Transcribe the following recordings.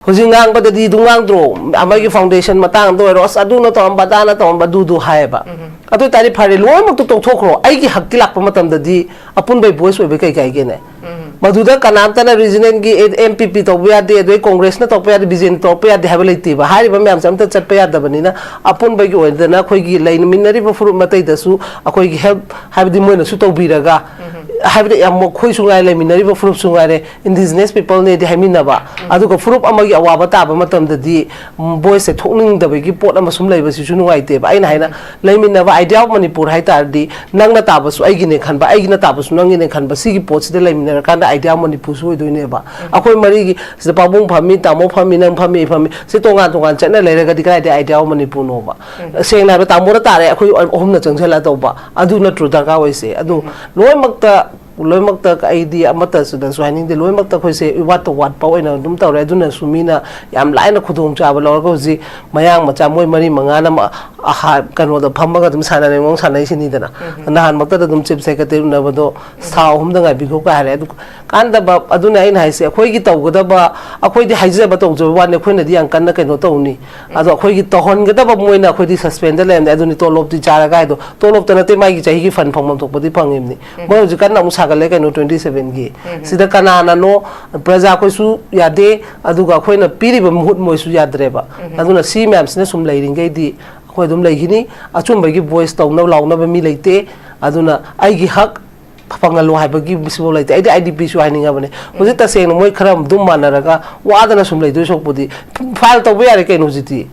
Hujingang pada di dungang dro, amagi foundation matang do ros adu na to ambada na to ambadu du haiba. Atu tadi phari loi mak to thokro ai gi hakki lak pa matam da di apun bai voice obe kai kai ge ne. Maduda kanamta na region gi MPP to bya de do congress na to bya de bijen to bya de hability ba hari ba myam sam ta chat pa ya da bani na apun bai gi oida na khoi gi lain minari ba furu matai da su akoi gi help habdi moi na su to biraga. Habdi am khoi sungai le minari ba furu sungai re indigenous people ne de hamina ba. Adu ko furu amagi awaba ta ba matam da di voice thokning da bai gi pot ama sum lai ba si su nuai te ba ai na haina laimina ba idea of manipur hai tar di nang na ta ba su ai gi ne khan ba ai gi na ta ba su nang ne khan ba si gi pot si de laimina kan da idea manipur su do ne ba akoi mari gi se pa bung phami ta mo phami nang phami se tongan chat na le ga di kai de idea of manipur no ba seng na ba ta mo ta re akoi ohum na changchela to ba adu na tru da ka wai se adu loi makta loimakta ka idea amata su da su haning de loimakta khoi se wat to wat paw ina dum taw re duna sumina yam laina khudum cha ba lor ko ji mayang macha moi mari manga na aha kano da phamma ga dum sana ne mong sanai sini dana nahan makta da dum chip secretary na ba do sa hum da ga bi ko ka hare adu kan da ba aduna ai hai se khoi gi taw ga da ba akhoi di haije ba taw jo wa ne khoi na di ang kan na keno taw ni adu khoi gi tohon ga da ba moi na khoi di suspend da lem adu ni to lop di chara ga do to lop ta na te mai gi chahi gi fan phang tok pa di phang im ni mo ji kan na mu sa ka 27 gi sida kanana no praja ko su yade aduga khoina piri ba muhut moi su yadre ba aduna si ma'am sina sum leiring ge di khoi dum leigini achum ba gi voice taw na law na ba mi leite aduna ai gi hak pangalo hai ba gi bisbo leite ai idp su hai ninga bane hoje ta seng moi kharam dum manaraga wadana sum leido sok pudi file taw ba yare ke no jiti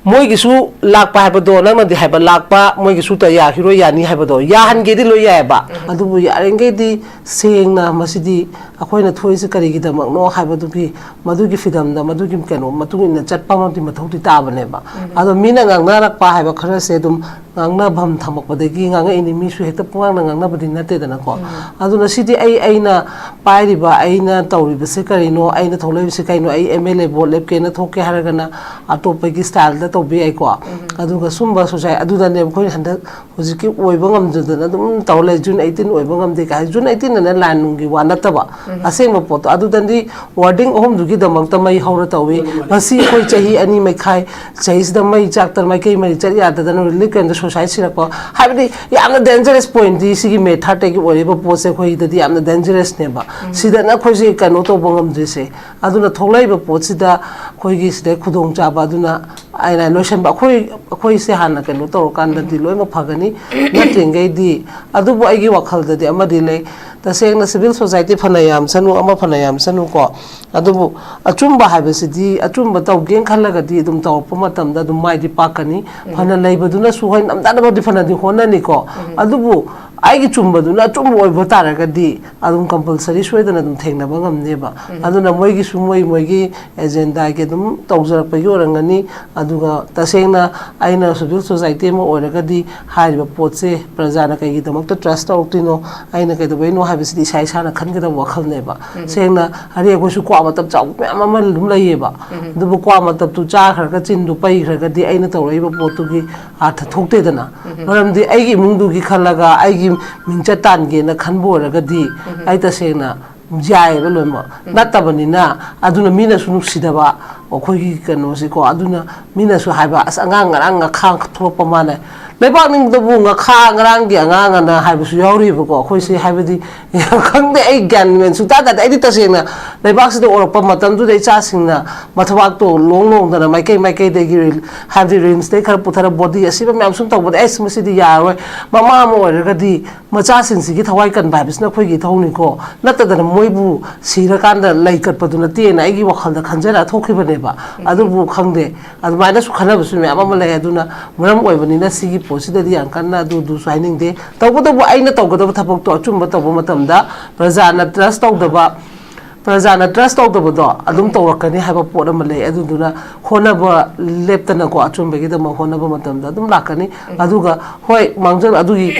moi gi su lakpa hai ba do na di hai ba lakpa moi gi su ta ya hiro ya ni hai ba do ya han ge di lo ya ba adu bu ya reng ge di seng na masidi akhoi na thoi se kari gi da mak no hai ba du gi madu gi fidam da madu gi keno matu in chat pa ma di mathau ti ta ba ne ba adu mina ngang na rak pa hai ba khara se dum ngang na bham thamak ba de gi ngang ini mi su hekta puang na ngang na ba di na te da na ko adu na sidi ai na pai ri ba ai na tauri ba se kari no ai na tholai se kai no ai MLA board lep ke na thoke har ga na atop gi style da to bi ai ko adu ga sumba society adu da ne khoi handa hoji ki oi ba ngam ju da dum tawle jun 18 oi ba ngam de ka jun 18 na lan nung gi wa na ta ba aseng ma pot adu dan di wording ohom du gi da mak ta mai haura tawi basi khoi chahi ani mai khai chahi da mai chak tar mai kai mai char ya da no lik and society ra ko habdi yamna dangerous point di si gi me thate gi oi ba po se khoi da di yamna dangerous ne ba si da na khoi ji ka no to bongam de se adu na tholai ba po si da khoi gi si de khudong cha ba adu na ai na lotion ba khoi se han na ka no to kan da di loi ma phagani na tengei di adu bo ai gi wakhal da di ama di le ta seng na civil society phanayam sanu ama phanayam sanu ko adu achumba habesidi achumba taw geng khalaga di dum taw pama tam da dum mai di pakani phana leibaduna suhai namda na di phana di hona ni ko adu bu ai gi chumba du na chum oi botara ga di adum compulsory soida na dum thengna ba ngam ne ba adu na moi gi sumoi moi gi agenda ge dum tawjara pa yorangani adu ga ta seng na aina civil society mo ora ga di hai ba potse praja na kai gi damak ta trust taw tino aina kai do bai no habisidi sai sa na khan ga da wakhal ne ba seng na hari ko su kwa matab chaw ma ma lum lai ba du bu kwa matab tu cha khar ga chin du pai khar ga di aina taw rei ba potu gi atha thokte da na maram di ai gi mung du gi khalaga ai gi mingcha tan ge na khan bo ra ga di ai ta seng na jai ba lo ma natta bani na aduna mina su nu sida ba khoi gi kano si ko aduna mina su hai ba as anga ngarang nga khang thop pa ma na lepak ning da bu nga kha ngarang gi anga na hai bu su yauri ba ko khoi si hai ba di khang de ai gan men su ta ai di ta seng na lepak si de or pa matam du de cha sing na mathawak to long long da na mai kai de gi hai di rings de khar puthara body asi ba myam sum taw ba ai sum si di ya roi mama mo ra ga di macha sing si gi thawai kan ba bis na khoi gi thau ni ko natta da moi bu sira kan da lai kat pa du na te na ai gi wakhal da khanjara thokhi ba ne ba adu bu khangde adu mai na su khana bu su me ama lai adu na muram oi bani na si gi posi da di ang kan na du shining de taw ko da bu ai na taw ko da thapok to achum ba taw ba matam da praja na trust taw da ba praja na trust taw da ba do adum taw rakani ha ba po da ma lai adu du na khona ba lepta na ko achum ba gi da ma khona ba matam da dum lakani adu ga hoi mangjal adu gi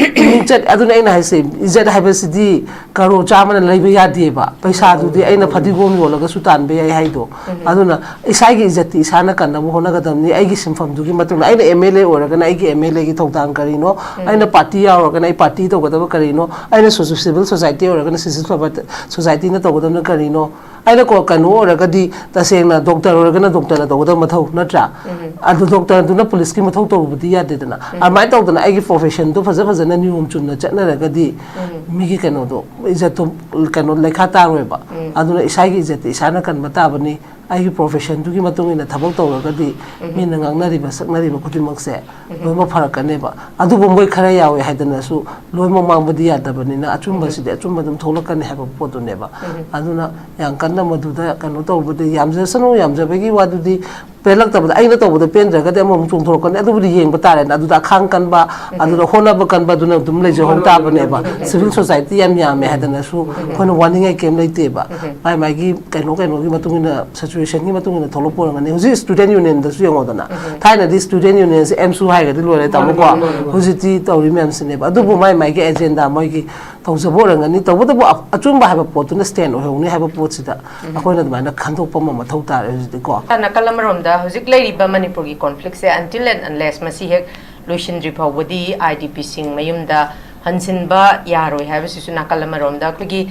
chat adu na ina hai se izat hai ba si di karo chama na lai ba ya di ba paisa du di aina phadi gom yo la ga su tan be ai hai do adu na isai gi izati isana kan na mo hona ga dam ni ai gi simfam du gi matung aina MLA ora ga na ai gi MLA gi thogdang kari no aina party ya ora ga na party to ga da kari no aina civil society ora ga na civil society na to ga da kari no aina ko kanu ora gadi tasengna doctor ora gana doctor na tawda mathau natra adu doctor du na police ki mathau to budi ya dedana amai tawdana ai gi profession do faza faza na nium chunna chatna ra gadi mi gi kanu do izat to kanu lekha ta roeba aduna isai gi izat isana kan mata bani ai profession du gi matung ina thabak to ra gadi mi na ngangna ri ba sakna ri ba kutimak se loi ma farak kan ne ba adu bo moi khara yawe haidana su loi ma mang budi ya da bani na achumba si de achumba dum tholak kan ha ba potu ne ba aduna yang kan na madu da kanu to budi yamja sanu yamja bagi wadu di pelak ta ai na to budi pen ja ga de mo chung tholak kan adu budi yeng ba ta re adu da khang kan ba adu da hona ba kan ba du na dum le je hon ta ba ne ba civil society yam yam me haidana su khon warning ai kem lai te ba mai mai gi kanu gi matung ina situation gi matung ina tholok por ngani huji student union da su yong odana thaina di student union se em su hai ga di lo le ta mo ko huji ti to ri mem sine ba adu bu mai gi agenda moi gi tau sa bo ngani to bu achum ba ha ba pot na stand o honi ha ba pot si da akoi na ma na khandok pa ma thau ta re di ko na kalamarom da hujik lai ba manipur gi conflict se until and unless masi hek lotion repawdi idp sing mayum da hansin ba yaroi ha ba su na kalamarom da kugi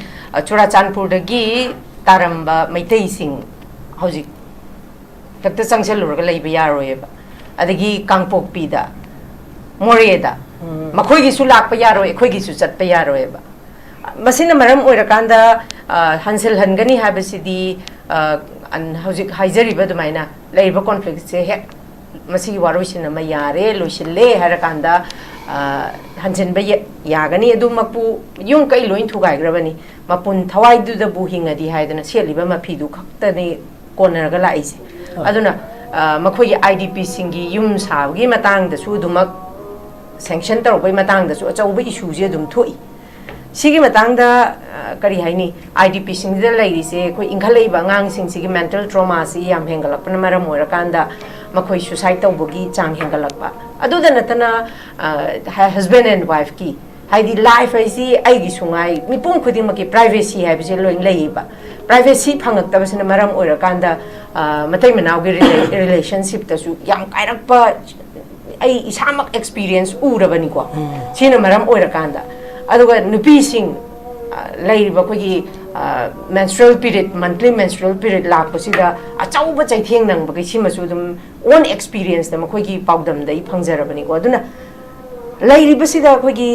churachandpur da gi taramba maitai sing hujik takta sangsel lur ga lai ba yaroi ba adagi kangpok pi da more da makhoi gi su lak pa yaroi khoi gi su chat pa yaroi ba masina maram oirakanda hansel hangani habasidi an hojik haijari ba dumaina leiba conflict se he masi waroisin ma yare loisille harakanda hansen ba yagani adu mapu yung kai loin thugai grabani mapun thawai du da bu hingadi haidana seliba mapi du khaktani konaraga laise aduna makhoi idp singi yum sabgi matang da su dumak sanction tawbai matang da su achauba issue je dum thoi sigi matangda kari haini idp sing da lairi se koi inghalei ba ngang sing sigi mental trauma si yam hengalak pana maram moirakanda makhoi suicide tawbogi chang hengalak ba adu da natana husband and wife ki haidi life ai si ai gi sungai mipum khuding maki privacy hai bise loing lei ba privacy phangak ta basina maram oirakanda matai manaw gi relationship ta su yam kairak pa ai isamak experience urabani ko sina maram oirakanda aduga nupi sing lairiba khoi menstrual period monthly menstrual period lakpasida achauba chaitheng nang ba sima su dum own experience da khoi gi paudam dai phangjarabani ko aduna lairiba sida khoi gi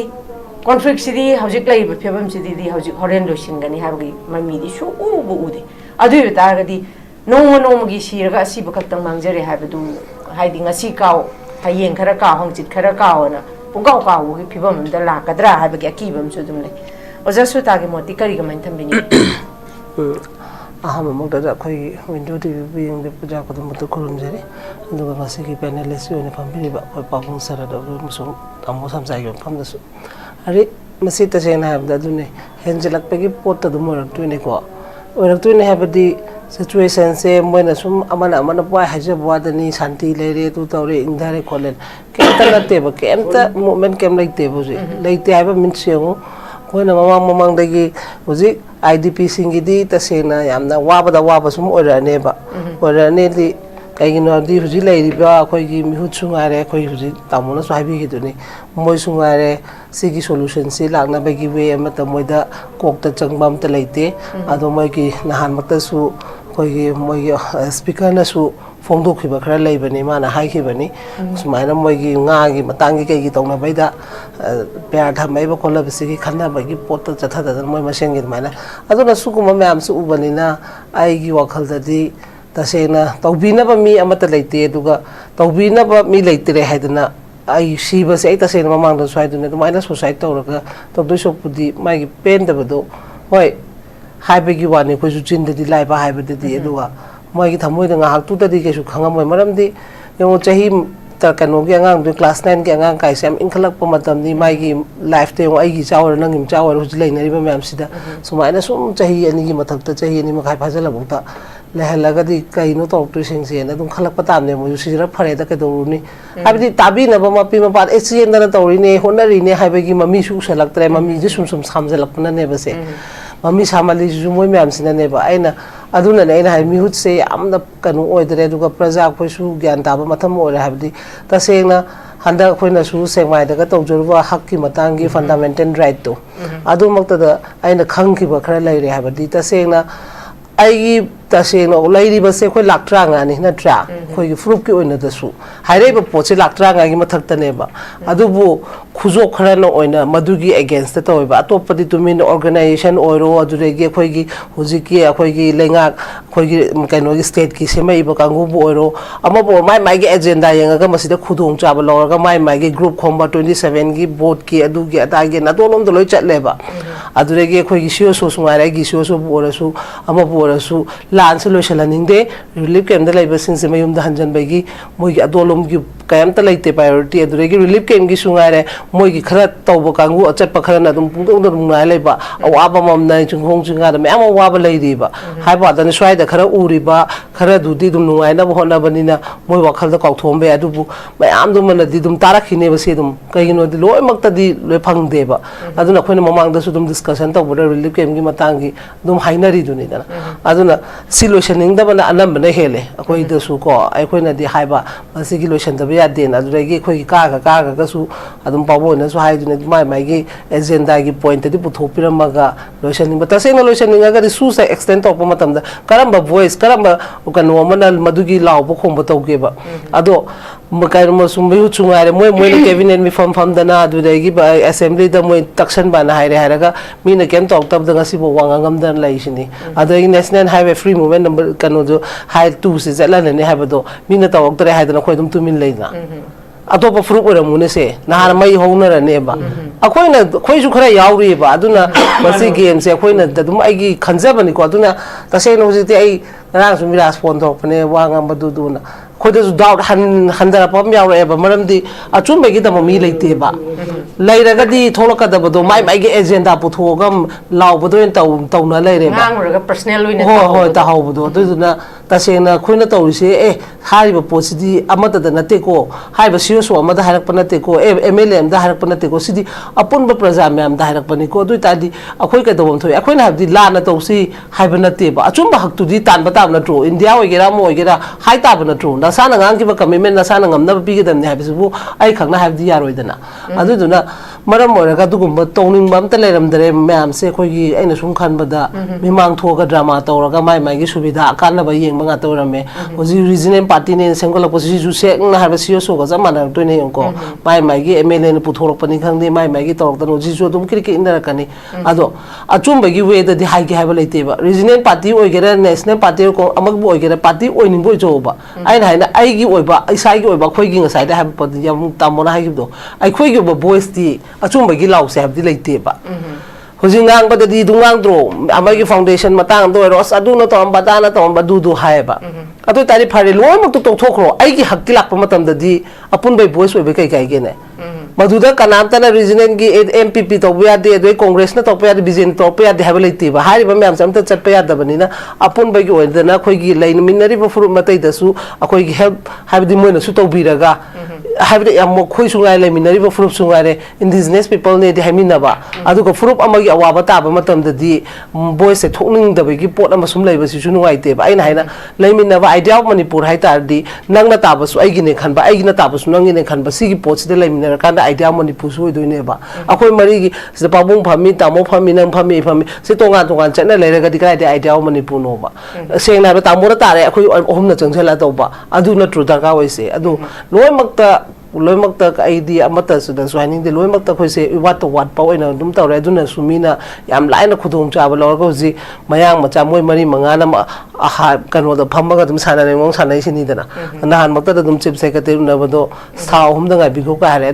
conflict sidi hojik lairiba phebam sidi di hojik horen loisingani habgi mami di su u de adu beta ga di nong gi siraga asiba khaktang mangjare habadu haidi ngasi kaw hayeng khara ka hongchit khara ka na pungkau kau gi phibam da la kadra ha bagi akibam su dum le oja su ta gi moti kari ga main thambini aham mo da khoi window tv being the puja ko dum to khulum jare ndu ga masi gi panelist yo ne phambiri ba khoi pa bung sara da ru musum amo sam sai yo pham da su ari masi ta jena ha da dune henjelak pe gi pot ta dum rak tu ne ko orak tu ne ha badi situation se moina sum amana boy haje bwadani shanti lere tu tawre indare kholen kemta late ba kemta movement kem laite buji laite ha ba min sengu koina mamang dagi buji idp singi di tasena yamna waba sum orane ba orane di kaigino di buji leiri ba khoi gi mi huchungare khoi buji tamona so habi gi duni moi sungare sigi solution si lagna ba gi we amata moida kokta changbam ta leite ado moi gi nahan makta su khoi moi speaker na su phongdok khiba khara leibani mana hai khibani sumaina moi gi nga gi matang gi kai gi tongna baida pyar thamai ba kola bisi gi khanna ba gi pot ta chatha da moi maseng gi mana aduna su kuma myam su ubani na ai gi wakhal da di tasena tawbina ba mi amata leite duga tawbina ba mi leite re haidana ai siba se ai tasena mamang da swai dune maina society tawraga tawdoi sopudi mai gi pen da bado hoi haibagi wani ko jin da di lai ba haibadi di duga moi gi thamoi da ngahak tu da di ke su khanga moi maram di yo chahi ta kanu gi angang du class 9 gi angang kai sam inkhalak pa matam ni mai gi life te ai gi chawar nangim chawar hu lai nari ba mam sida sumaina sum chahi ani gi mathak ta chahi ani ma khai phajala bukta lehalaga di kai no to tu sing se na dum khalak patam ne mo sira phare da ke do ni abdi tabi na ba ma pi ma pat accident na to ri ne honari ne haibagi mami su salak tre mami ji sum samjalak na ne ba se mami samali ju moi myam sina ne ba aina aduna ne aina mi hut se amna kanu oidre duga praja ko su gyan ta ba matham ore habdi ta sengna handa khoina su sengmai daga tawjurwa hakki matangi fundamental right to adu makta da aina khangki ba khara lai re habdi ta sengna ai taseno lairi base khoi laktranga ni na tra khoi fruit ki oina dasu haire ba poche laktranga gi mathak tane ba adubu khujo khara no oina madugi against ta oiba atopadi tumin organization oiro adurege khoi gi hujiki khoi gi lenga khoi gi kaino gi state ki semai ba kangu bu oiro ama bo mai gi agenda yenga ga masida khudong cha ba lorga mai gi group khomba 27 gi board ki adugi atagi na dolom doloi chatleba adurege khoi gi sio so sungare gi sio so bu orasu ama bu orasu lan solution laning relief camp da laiba sing se mayum da hanjan bagi moi gi adolom gi kayam ta laite priority aduregi relief camp gi sungare moi gi khara tawba kangu achat pa khara na dum pung dum ngai laiba awaba mam nai chung hong chinga da me ama waba laidi ba hai ba da swai da khara uri ba khara du di dum ngai na bo na banina moi wakhal da kaw thom be adu bu mayam dum na di dum tarakhine ba se dum kai no di loi mak ta di loi phang de ba aduna khoina mamang da su dum discussion taw bo relief camp gi matang gi dum hainari du ni da aduna solutioning da bana anam bana hele akoi da su ko ai khoina di haiba masi gi solution da ya den aduregi khoi ka su adum pabo na su hai dune mai gi agenda gi point di puthopiramaga solutioning ba taseng solutioning ga su sa extend to matam da karamba voice karamba ukano manal madugi law bo khom ba tawge ba ado makai mo sumbai hu chungare moi cabinet mi fam dana aduregi ba assembly da moi takshan ba na haire haraga mi na kem tok tab da ngasi bo wangangam dan lai shini adoi national highway free movement number kano jo high 2 se zala ne ha ba do mi na tawak tare ha da khoi dum tumin leina atopa fruit ora mune se na mai houna ra ne ba akoina khoi su khara yauri ba aduna masi game se akoina dum ai gi khanjabani ko aduna tasai no jiti ai rang su mi respond to pane wangam ba du na khoi da doubt handara pam yaure ba maram di achum be gi da mi leite ba lairaga di tholaka da bodo mai gi agenda puthogam law bodo en taw na laire ba nganguraga personal loina ho ta haw bodo duna tasena khoina tawrise hariba posidi amata da nate ko haiba siyoso amada harak panate ko MLM da harak panate ko sidi apun ba praja myam da harak pani ko dui tadi akhoi ka dawam thoi akhoi na habdi la na tawsi haiba nate ba achum ba hak tu di tan ba na tro India ogera mo ogera hai ta ba na tro na sana ngang ki ba commitment na sana ngam na bi gi dam ne habi su ai khang na habdi yaroi dana adu duna maram oraga dugumba tawning bam ta leram dare myam se khoi gi aina sum khan ba da mimang thoga drama tawraga mai gi subida kan ba yeng nga tawrame hoji regional party ne sengol opposition ju se na ha siyo so ga zamana to ne yonko mai gi MLA ne puthorok pani khangde mai gi tawrok ta no ji jo dum kri indara kani ado achum ba gi we da di hai gi haiba leite ba regional party oigera national party ko amag bo oigera party oining bo jo ba ai na haina ai gi oiba ai sai gi oiba khoi gi nga sai da ha pa yam tamona ha gi do ai khoi gi bo voice di achum ba gi law se habdi leite ba hujingang ba di dungang dro amagi foundation matang do ros adu no to ambadana to ambadu du haiba atu tari phare lo mo to thokro ai gi hakki lakpa matam da di apun bai voice oibe kai ge ne maduda kanamta na regional gi MPP to bya de do congress na to bya de bijen to bya de habele ti ba hari ba myam sam ta chat bya da bani na apun bai gi oida na khoi gi lain minari ba furu matai da su akoi gi help habdi mo na su to biraga habdi am khoi sungai lai minari ba furu sungai indigenous people ne de hamina ba adu ko furu amagi awaba ta ba matam da di voice thokning da gi pot ama sum lai ba si su nuai te ba aina haina laimina ba idea of manipur hai tar di nang na ta ba su ai gi ne khan ba ai gi na ta ba su nang gi ne khan ba si gi pot de laimina kan da idea manipur su do ne ba akoi mari gi se pa bung phami ta mo phami nang phami se tonga chana lai ga di kai de idea of manipur no ba seng na ba ta mo ta re akoi ohum na changchela to ba adu na tru da ka wai se adu loi makta loimakta idea amata sudan swaning de loimakta khoise wat pa oina dum tawre aduna sumina yam laina khudong chaba lorgo ji mayang macha moi mari mangana aha kano da phamaga dum sana ne mong sana isini dana nahan makta dum chip secretary na bado saw hum da ngai bigo ka hare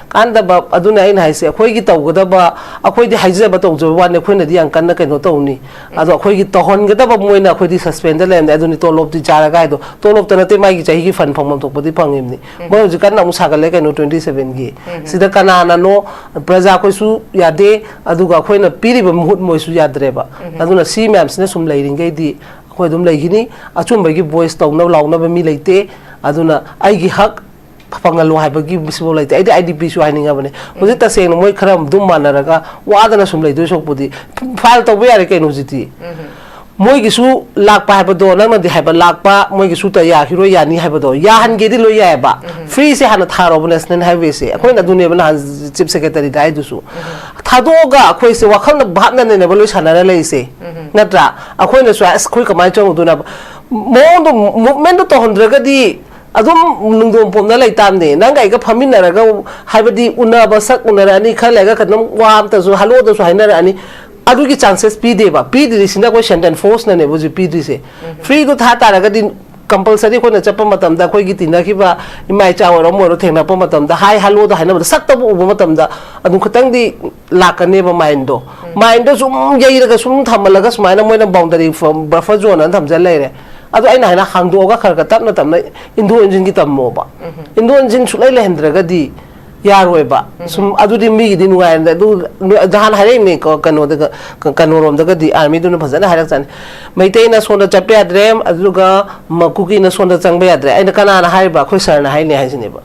kan da ba aduna aina haise khoi gi taw da ba akhoi di haije ba taw jo wa ne khoina di ang kan na keno tawni ado akhoi gi tohon ga da ba moina khoi di suspend lem da aduni tolop di jara ga do tolop ta na te mai gi chahi gi fan phangmam tok padi phangim ni mo ji kan na sagale keno 27 gi sida kanana no praja khoi su yade aduga khoina piri ba muhut moi su yadre ba aduna si ma'am sine sum leiring ge di khoi dum leigini achum ba gi voice taw na law na ba mi leite aduna ai gi hak pangalo hai ba gi bisbo leite ai IDP su haninga bane hoje ta seng moi kharam dum manaraga wadana sum leidoi sok pudi file taw ba yare keno jiti moigisu lakpa habado nang di haba lakpa moigisu ta ya hiro ya ni habado ya han ge di lo ya ba free se han tharo national highway se akoi na dune bana chief secretary dai du su thado ga akoi se wakhal na bhat na ne balo sanara lai se natra akoi na swa khoi kamai chong du na mo do movement to hundred ga di adum nungdom pom na lai tam ne nang ga phamin na ga habadi una ba sak una ani khale ga kanam wam ta su halo da su haina ani adugi chances pi deba pi di sina ko sentence force na ne buji pi di se free do tha ta ga din compulsory ko na chapa matam da koi gi tina ki ba imai cha wa ro thengna pa matam da hai halo da haina sak ta bu matam da adu khatang di lakane ba mind do sum yai ga sum thamala ga smaina moina boundary from buffer zone an thamja lai re adu aina haina hangdo ga khar ga tapna tamna indo engine ki tammo ba indo engine sulai le hendra ga di yaroi ba sum adu di mi di nuai da du jahan hare me ko kano da kano rom da di army du na phajana harak chan maitei na sonda chape adrem adu ga makuki na sonda changbe adre aina kana na hai ba khoi sar na hai ne hai sine ba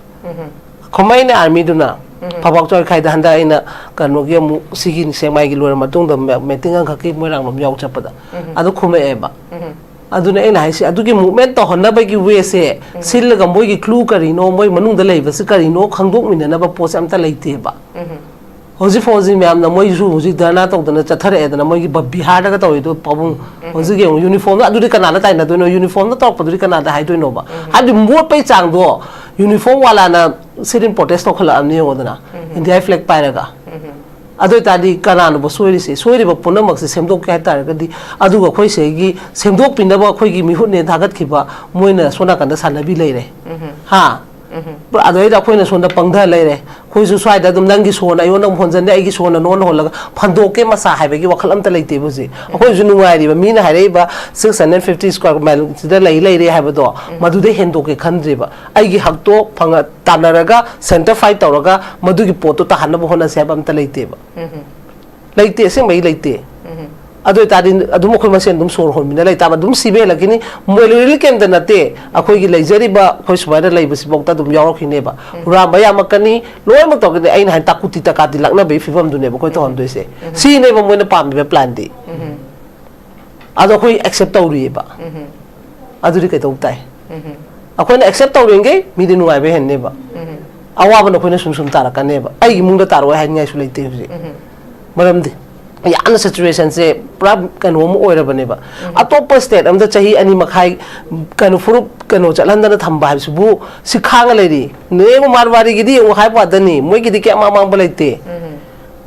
khomai na army du na phabak choi khai da handa aina kano gi mu sigi ni semai gi lor ma tung da meeting ang khaki moirang nom yaw chapada adu khome e ba aduna ena haisi adugi movement to honna ba gi we se sil ga moi gi clue kari no moi manung da leiba se kari no khangdok min na ba pose amta leite ba hoji foji myam na moi ju hoji dana to dana chathare edana moi gi bihar da to do pabung hoji ge uniform na aduri kana na tai na do no uniform na to paduri kana da hai do no ba adi mo pe chang do uniform wala na sirin protest to khala amni odana india flag pairaga adu tadi kananu bo soiri se soiri bo punamak se semdok ka tar ga di adu ga khoi se gi semdok pinda ba khoi gi mihut ne thagat khiba moina sona kan da sanabi leire ha adu da khoi na sonda pangda leire khoi su swai da dum nang gi sona yo nang honjan ai gi sona non hol ga phando ke masa hai ba gi wakhal am ta leite bu ji khoi ju nuai ri ba mina hai re ba 650 square mile sida lei leire hai ba do madu de hendo ke khandri ba ai gi hak to phanga tanaraga center fight tawraga madu gi poto ta hanna bo hona se ba am ta leite ba leite se mai leite adu ta din adu mo khoi ma sen dum sor hon mina leita ba dum sibe lagini moilil kem da nate akhoi gi leijari ba khoi subaida leiba si bokta dum yaw khine ba ura ba ya makani loi ma to gi aina han takuti takati lakna be fifam du ne ba khoi to hon do se si ne ba moina pam be plan di adu khoi accept tawri ba adu ri kai to tai akhoi na accept tawrenge mi di nuai be hen ne ba awa ba na khoi na sum sum tara kan ne ba ai mung da tarwa han ngai su leite hu maram di Yana situation से पूरा कनो म ओइरा बने बा अतोप state अमदा चाही अनि मखाई कनो फुरुप कनो चलहंदना थंबा हाबसुबु सिखांग लेरी नेगो मारवारी गिदी ओ हाय पादनी मोय गिदी के मांग बलेते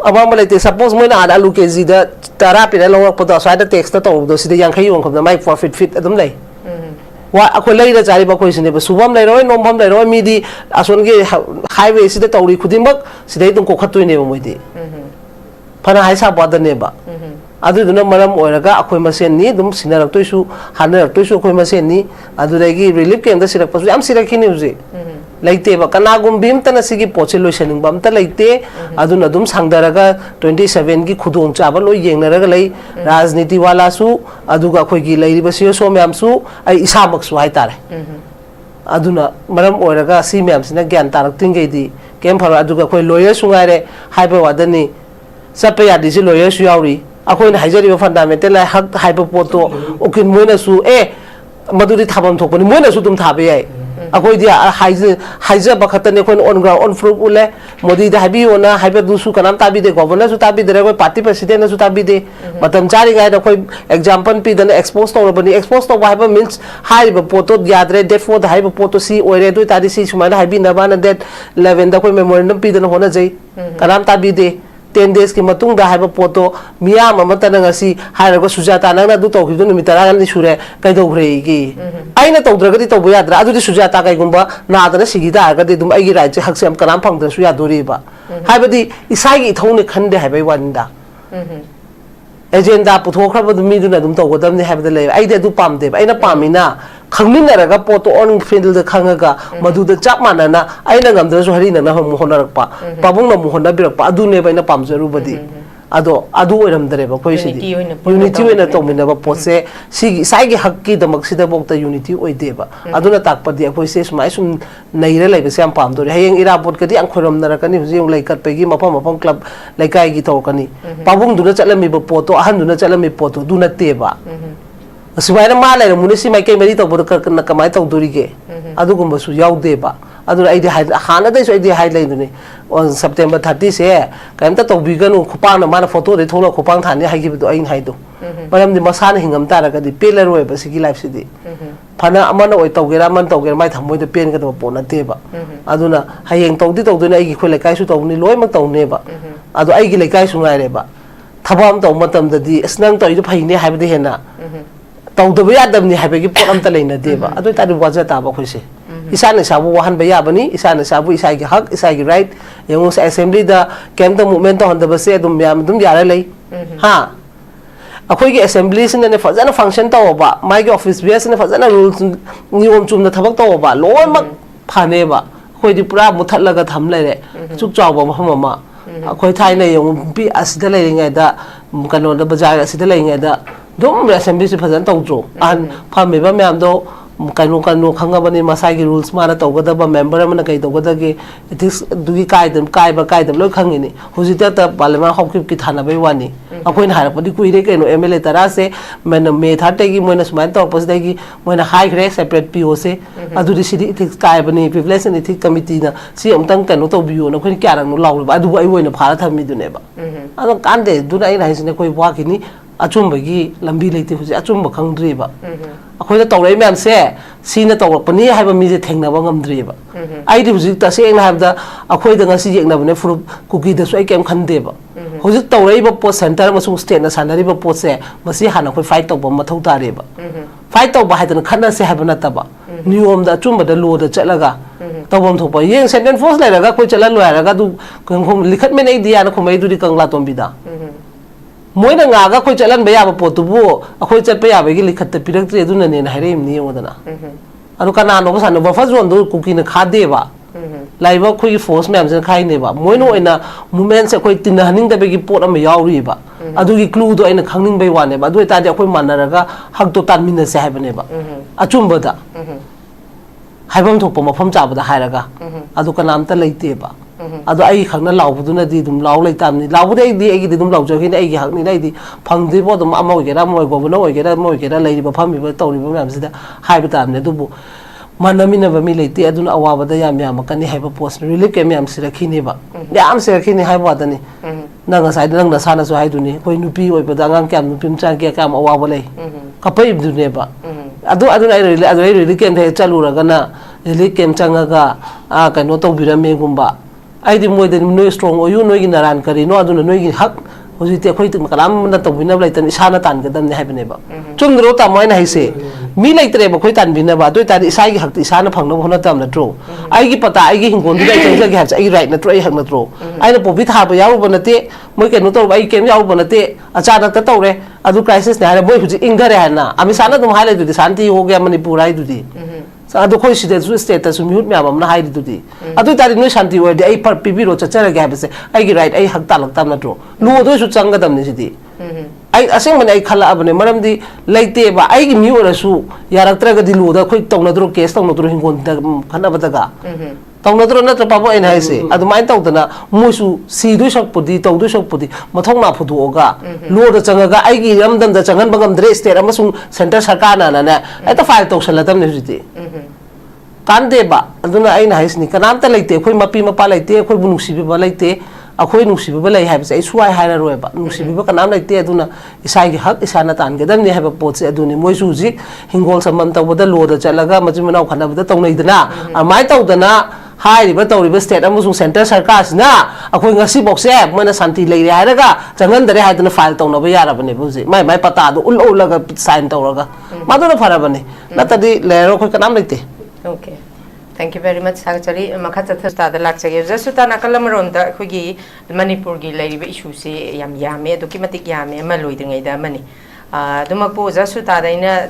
अबाम बलेते सपोज मोयना आदा आलू केजी दा तारा पिरा लोक पतो साइड टेक्स्ट ता तो सिदे यांखै यों खबना माइ प्रॉफिट फिट अदम लै वा अखो लेरा जारी बा कोइ सिने सुबम लेरोय नोमबम लेरोय मिदी असोन गे हाईवे सिदे तौरी खुदिमक सिदे तुम को खतोय ने मोयदी फना हाइसा बदने बा अदुदुना मरम ओरगा अखोय मसेन नि दुम सिनरक तोयसु हानरक तोयसु अखोय मसेन नि अदुदगी रिलीफ केम दा सिरक पसु याम सिरखिनि उजे लाइते बा कनागुम बिम तना सिगी पोचे लोइसनिंग बम ता लाइते अदुना दुम सांगदरगा 27 की खुदोंग चाबा लोय येंगनरगा लै राजनीति वाला सु अदुगा अखोय गी लैरिबा सियो सो म्याम सु आई इसामक सु हाय तारे अदुना मरम ओरगा सि म्याम सिना ज्ञान तारक तिंगैदी केम फर अदुगा अखोय लॉयर सुगारे हाइबा वादनी सपे यादी से लॉयर सु यावरी अखोयना हाइजरी फंडामेंटल हक हाइबा पोतो ओकिन मोयना सु ए मदुरी थाबम थोकनी मोयना सु तुम थाबे याय अखोय दि हाइजा बखतने कोन ऑन ग्राउंड ऑन फ्रूट उले मोदी दा हाबी ओना हाइबा दुसु कनाम ताबी दे गवर्नर सु ताबी दे कोई पार्टी प्रेसिडेंट सु ताबी दे मतम चारी गाय दा कोई एग्जांपल पी दने एक्सपोज तो बनी एक्सपोज तो हाइबा मींस हाइबा पोतो यादरे डेट फॉर द हाइबा पोतो सी ओरे दु तारी सी सुमाना हाइबी नबाना डेट 11 दा कोई मेमोरेंडम पी दने होना जई कनाम ताबी दे 10 days की मतुंग दा हाइबा पोतो मियाम अमतन ngasi हाइरगो सुजाता नंगना दु तौखिदु निमितरा गनि सुरे कैदौग्रेगी आइना तौद्रगदि तौबो याद्रा अदुदि सुजाता कैगुंबा नादना सिगिदा आगदि दुम आइगी राइट हक्से हम कनाम फंगदसु यादोरिबा हाइबदि इसागी इथौने खंदे हाइबै वानिदा एजेंडा पुथोखरबदु मिदुना दुम तौगदमनि हाइबदा ले आइदे अदु पामदे आइना पामिना खंगमिनरगा पोतो ऑन फील्ड खंगगा मधुद चाप मानना आइना गमदसु हरिना ना हम होनरकपा पाबुंग ना मोहना बिरकपा अदुने बाइना पामजरुबदि अदो अदु ओरमदरेबा कोइसिदि यूनिटी ओइना तोमिनबा पोसे सिगी साइगी हक्की दमक्सिदा बोक्ता यूनिटी ओइदेबा अदुना ताकपदि अखोइसे सुमाइ सुम नैरे लाइबसे हम पामदोरे हेयंग इरापोट कदि आं खोरमनरकनि हुजिंग लाइकटपेगी मफम मफम क्लब लाइकाइगी तौकनि पाबुंग दुना चलमिबा पोतो अहन दुना चलमि पोतो दुना तेबा Suwaina Malay, Munisi, came a little bit of Nakamata Durige, Adugumba, Yaudeba. Other idea had Hanadas idea highlighted on September 30th year. Canta to begin Kupang, a man photo, they told a Kupang Tanya, I give it to Ain Haido. But I'm the Masan Hingam Taraka, the Pillar Way, Basiki Life City. Pana Amano, Togeraman Toger might have with the pen upon a table. Aduna, Hayang Togdi Togduna, equal like I should only Loymato neighbor. Ado Igi like I should neighbor. Tabam to Matam the Snang to Pine have the henna. Tau the way Adam have a gift on Talena Deva. I don't know what's a tabac. Isan is a one by Yabani, Isan is a Isai hug, Isai right. You must assembly the Kenta movement on the Basedum Yamdum Yarale. Ha! A quick assemblies in the Fazana function toba, my office bears in the Fazana rules new on the Tabak toba, Loa Paneva, where the Pra Mutalaga Hamle, took job of Hamama. A quite tiny be acetelating at that, Mukano the Bazaar acetelating at that. Don't assemblies present to and Pameva Mamdo. Kanu Kangabani Masagi rules Marato, whether a member of the whether it is do we guide them, Kai them, look hanging, who's it at the Balama Hokip Kitana Bewani. A queen had a particular Emily Tarase, when a maid had taken when a smanto was taking when a high grade separate POC, I do the city takes Kaibani, if less than it take committee, see Umtanka, not of you, no Queen Karan, loud, but do I win a part of me to never. I don't can't do that in a quick walking. Achumbagi, Lambility, Achumba Kang Driver. According to Torayman say, seen at all, Pania have a music hang Navangam Driver. I do the same have the Aquating a sea never for cookie the Swakam Kandeva. Who's it Toraba Post Center was who stay in the San River Post say, Masihana could fight over Matota River. Fight over had an Kana say have anataba. New on the Chumba the Lord the Chelaga. Tawam Topa, yes, and then force like a Kuchala, go home, look at me, Diana, come to the Kanglaton Bida. Moina Naga, which Alan Bayaba Potubo, a which at Bayaba, cut the Piractri Dunan in Harim Neodana. Anukana was an over first one do cooking a Kadeva. Live quick force mams and Kaineva. Moino in a moments a quite in the Hunting the big port of Mayao River. I do get clue to in a coming by one, but do it at the Manaraga, hug to 10 minutes have never. A chumbada. Haven't to Poma from Java the Haraga. Adukanam the late teba. Ado I hang the law, do not do law like time. Law would they did them love joking, egg hung lady, pung the bottom, Amo get a more governor, get a more get a lady, but Pummy will tell you, Habitam, the Dubu. Manamina Vamility, I don't know what the Yam can have a post, really came Yam Sirakiniva. The arm Sirakini have what any. Nangas I don't know the son as I do, when you be with the Angam, Pimchanka come a wawale. Capave do never. I don't really came to Chaluragana, really came Changaga, I cannot be a megumba. I did more than no strong or you know in the Rankari, no, I don't know in Hak, was it equated to Macalam, not to win a light and Shanatan, than the heaven ever. Chungrota, mine, I say. Me like the Rebaquit and Vinava, do that is I have the Sana Pang, no, not on the draw. I give Pata, I give him one have a right, not tray, not draw. I know Pobit have a yellow on a day, Moke no, I came out on a day, a child at the Tore, I do crisis, I had a boy who's in Garana. I miss another highlight to the Santi, Oga Manipur, I do the. So I do coincidence with status, mute me, I'm not hiding today. I do that in no shanty where the A Pibiro Chachara Gabby say, I get right, I have Talak Tamnatro. No, those should sanga them city. I say when I call up and Madam the late day, but I give you a shoe, Yaratraga di Luda, quick Tonadro case, Tonadro in Kanabataga. Tonadro not a papa in I say, at the mind of the Musu, see do shop put the Todu shop put the Matona Putuoga, Lord the Changaga, I give them the Changanbagam dress there, Amasum Center Sakana, and at the 5,000 Latam. Kandeba, I don't know, I know, Kananta like the Quimapima Palate, Quibunusi Balate, a Quinusi Balay has a swai higher web, Nusiba can like the Aduna, Isai Hut is Anatan, then they have a port Aduni, Moisuzi, Hingols a month over the Lord, the Chalaga, Majimano, Kana, the Tonadana, and my Todana. Hi, but the state Amazon Center Sarkas na a queen a seabox app when a Santi lady Hadaga, Jangan that I had in a file tone of a Yarabani, my patado, Ulaga sign Toraga, Mother of Harabani, not a day, Lero Canamity. Okay. Thank you very much, Secretary. Makata Thasta, the Laxay, Zasuta Nakalamarunda, Hugi, the Manipur lady issues, Yame, Dokimatic Yame, Maluiding the money. Dumapo Zasuta,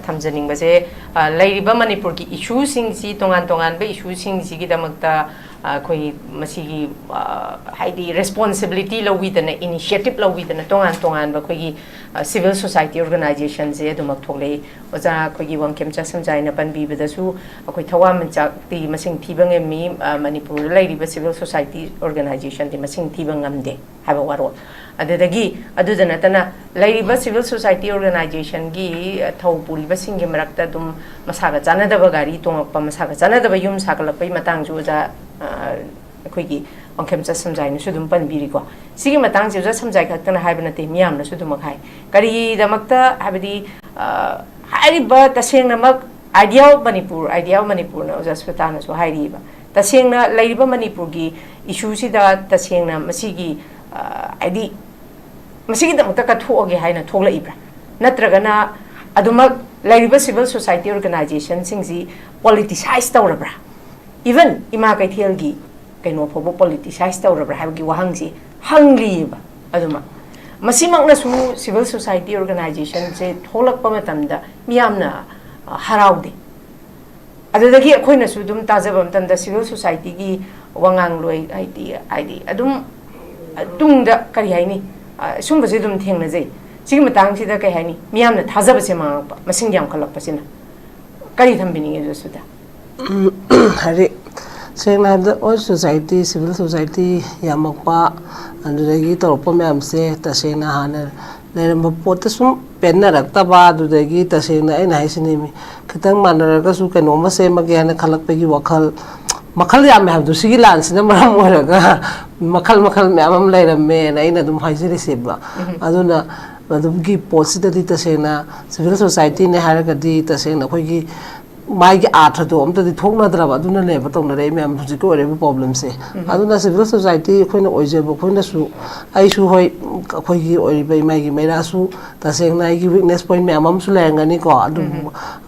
Tamzaning was a Lady Manipur issues in Si Tongan, issues in Sigidamata, Koi Masi, Heidi responsibility low with an initiative low with an Tongan, Bakoi civil society organizations, Dumaktole, was a Kogi one Kemcha Samjaina Panbi with the Su, Akoitawam and the Masing Tibang and me, Manipur Lady, but civil society organization, the Masing Tibang Amde, have a waro. adadagi adudana tana lairiba civil society organization gi thau puri ba singe marakta dum masaga chana da ba gari tongakpa masaga chana da ba yum sakalpai matang ju ja khoigi ongkem cha samjai nu sudum pan biri ko sigi matang ju ja samjai khak tana haibna te miyam na sudum khai kari damakta habidi hariba taseng namak ideal manipur na oja swetana so hairiba taseng na lairiba manipur gi issue si da taseng na masigi id masigi damakta ka thoge haina thogla ibra natragana adumak lairiba civil society organization singzi politicize tawrabra even ima kaithel gi kaino phobo politicize tawrabra habgi wahangsi hangliba aduma masimak na su civil society organization se tholakpa matamda miyamna haraude adudagi akhoina su dum tajaba matamda civil society gi wangang loi id adum tungda kari haini sumba se dum thengna jai sigi matang sida kai haini miyamna thajaba se mangpa masing jam khalakpa sina kari thambini ge suda hari sengna the all society civil society yamakpa anduragi torpa myam se tasena hana leramba pot sum penna rakta ba adudagi tasena aina haisini mi khitang manaraga su kano ma se mage hana khalakpe gi wakhal makhal yam ha du sigi lan sina maram oraga makhal myam leiramme na ina dum haisiri seba aduna adumgi possibility tasena civil society ne haraga di tasena khoi gi माइगी आठ तो अमता दि थोकनाद्राबा अदुना लेबा तौनरे ma'am हुजिको ओरेबो problem से अदुना civil society खोइना ओइजेबो खोइनासु आइसु होय खोइगी ओरिबा Imangi मैरासु तसेंगना आइगी weakness point ma'am हमसु लेंगनी को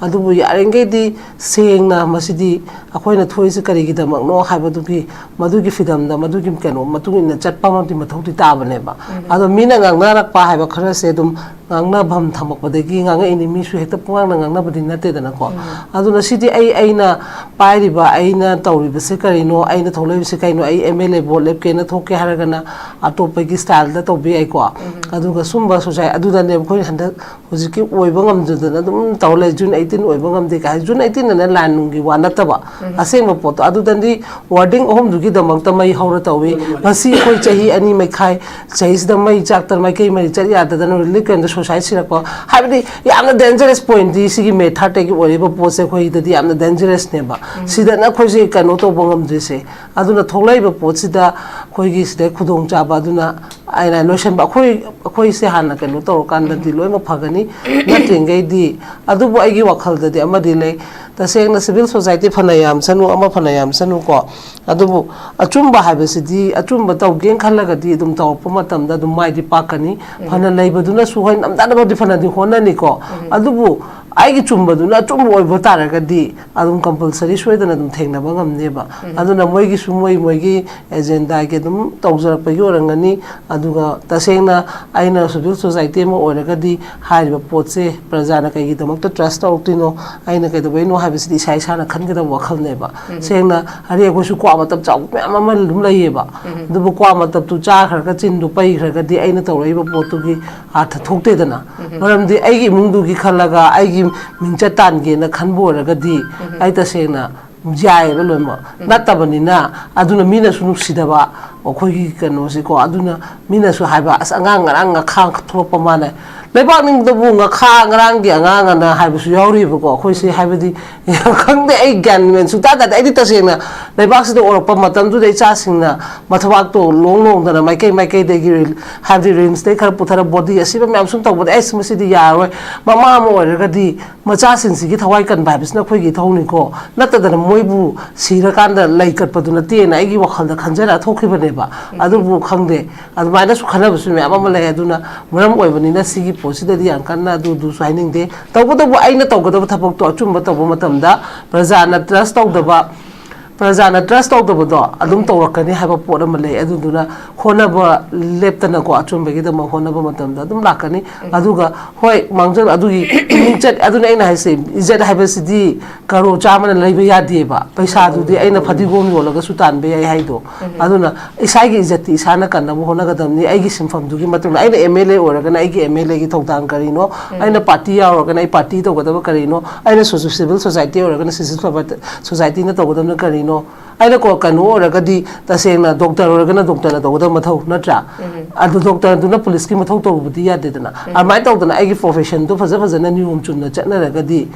अदुबु यारेंगे दि सेंगना मसिदि अखोइना थोइसे करिगी दमक no हाइबदुगी मदुगी फिदमदा मदुगी केनो मतुगिना चटपा मति मथौति ताबनेबा अदो मीना गांगनारकपा हाइबा खरसे दुम गांगना भम थमकपदगी गांगा इनिमी सु हेक्ता पुंगांना गांगना बदि नतेदना को aduna sidi aina pairiba aina tawriba se karino aina tholai se kaino ai MLA board lep ke na thoke haragana atopa gi style da tobi ai ko aduga sumba society aduda ne khoi handa hujiki oiba ngam judana dum tawle june 18 oiba ngam de ka june 18 na lan nungi wana taba asema poto aduda ndi wording ohom dugi damak ta mai haura tawi basi khoi chahi ani mai khai chahi da mai chak tar mai kai mai chari ada da no likan da society sirakwa habdi yamna dangerous point di sigi me thate gi oiba pose khoi da di amna dangerous neba sida na khoi se kano to bongam jese aduna tholai ba pochida khoi gi sida khudong cha ba aduna aina lotion ba khoi se hana kano to kan da di loi ma phagani natingai di adubu ai gi wakhal da di amadi le tasengna civil society phanayam sanu ama phanayam sanu ko adubu achumba habesidi achumba taw gen khalaga di dum taw puma tamda dum mai di pakani phana leibaduna su hoin amda da di phana di honani ko adubu aigi chumba duna chumbo oi botara ga di adum compulsory soidana dum thengna ba ngamne ba aduna moi gi su moi gi agenda ge dum tawjara pa yorangani aduga tasengna aina civil society mo oraga di hariba potse prajana kai gi damak to trust outino aina kai do no habisi sai sana khan ga da wakhal ne ba sengna hari ko su kwa matab chaw ma lum lai ba du kwa matab tu cha khar ka chin du pai khar ga di aina tawrai ba potu gi atha thokte dana maram di aigi mungdu gi khalaga aigi mincha tan ge na khan bo raga di ai ta sengna jai ba loi ma natabani na aduna mina su nuksida ba khoi gi kano se ko aduna mina su haiba as angang ngarang nga khang thropa mane lebak ning da bu nga kha ngarang gi angang na haiba su yauri ba ko khoi se haiba di khang de ai gan men su ta da ai ta sengna lebak se do orpa matam du dei cha singna mathawak to long da mai kai de gi have the rims de khar puthara body asiba myam sum taw bod ai smasi di ya roi mama mo raga di macha sin si gi thawai kan ba bisna khoi gi thawni ko nata da moibu sira kan da lai kat paduna te na ai gi wakhal da khanjara thokhiba ba adubu khangde admaina su khana bu su me ama lai aduna muram oibani na sigi posida di ankanna du su haining de tawboda bu aina tawgoda thapak to achumba tawbo matamda prajana trust tawdaba prajana trust tawdaba adum tawrakani haba pot am lai aduna honaba leptana ko achumba gi dama honaba matamda adum lakani aduga hoi mangjan adugi chat aduna aina haise izat habasidi karo chamana leiba yadeba paisa adudi aina phadigom yolaga su tan be ai haido aduna isai gi izati isana kanna bo honaga damni ai gi simfam dugi matuna aina MLA oraga na ai gi MLA gi thogdang karino aina party oraga na ai party to godaba karino aina civil society oraga na civil society na to godam na karino aina ko kanu ora kadi tasengna doctor ora kana doctor na tawda mathau natra adu doctor du na police ki mathau to budi ya de dana amai taw dana ai profession do faza faza na nium chunna chatna ra kadi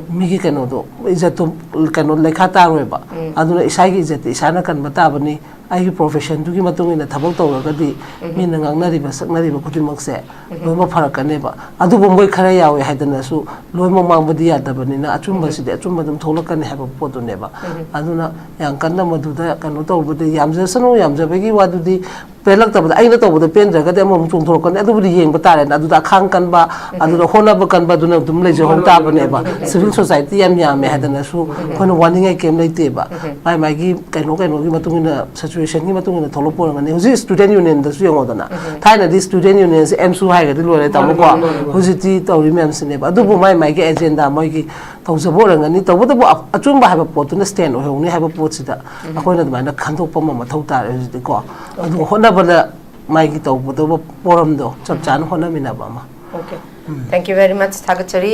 mi ki kanu do izat to kanu lekha ta roi ba adu na isai ki izat isana kan mata bani ai profession du ki matung ina thabak taw ra kadi mi na ngang na ri ba sak na ri ba khuti mak se loi ma pharak kane ba adu bomboi khara yawe haidana su loi ma mang budi ya da bani na achumba si de achumba dum tholak kan ha ba potu ne ba adu na yang kan na madu da kanu taw budi yamja sanu yamja bagi wadu di pelak tabda aina tawda pendra ka demo chung thor kan adu budi yeng batare adu da khang kan ba adu da hona ba kan ba du na dum le je hong ta ba ne ba civil society yam ya me hadana su kono warning ai kem leite ba mai mai gi kaino gi matung na situation gi matung na tholo por ngane huji student union da su yong odana thaina di student union se msu hai ga di lo le ta mo ko huji ti tawri mem sine ba adu bu mai gi agenda mai gi tawsa bo ngani tawbu da bu achum ba ha ba pot na stand o hong ni ha ba pot sida akoina da na khanthok pa ma thau ta re huji ko adu hona bada mai ki tawbu da poram do chap chan hona mina ba ma okay thank you very much thagachari